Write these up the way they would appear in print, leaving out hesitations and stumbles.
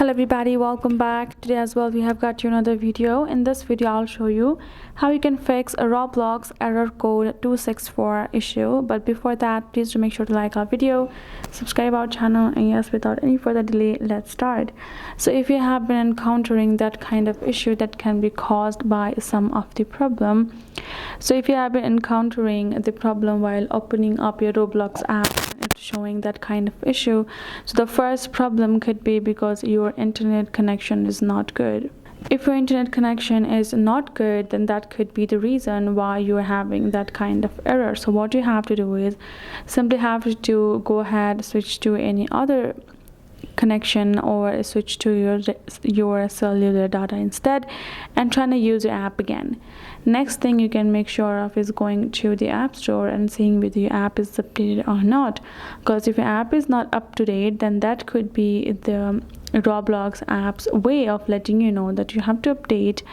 Hello everybody, welcome back. Today as well we have got you another video. In this video I'll show you how you can fix a Roblox error code 264 issue. But before that, please do make sure to like our video, subscribe our channel, and yes, without any further delay, let's start. So if you have been encountering that kind of issue that can be caused by some of the problem, so if you have been encountering the problem while opening up your Roblox app, it's showing that kind of issue, so the first problem could be because your internet connection is not good. If your internet connection is not good, then that could be the reason why you're having that kind of error. So what you have to do is simply have to go ahead, switch to any other connection or switch to your cellular data instead and trying to use your app again. Next thing you can make sure of is going to the app store and seeing whether your app is updated or not, because if your app is not up to date, then that could be the Roblox app's way of letting you know that you have to update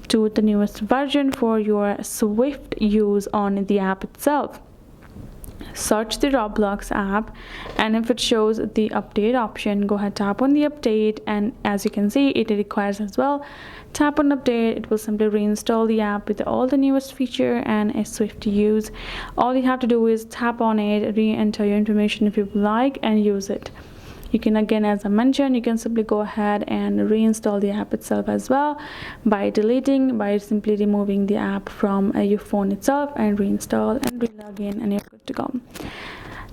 to the newest version for your swift use on the app itself. Search the Roblox app, and if it shows the update option, go ahead, tap on the update, and as you can see, it requires as well tap on update. It will simply reinstall the app with all the newest feature and a swift use. All you have to do is tap on it, re-enter your information if you like, and use it. You can, again, as I mentioned, you can simply go ahead and reinstall the app itself as well by simply removing the app from your phone itself and reinstall and relog in, and you're good to go.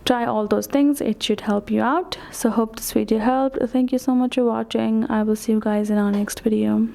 Try all those things, it should help you out. So hope this video helped. Thank you so much for watching. I will see you guys in our next video.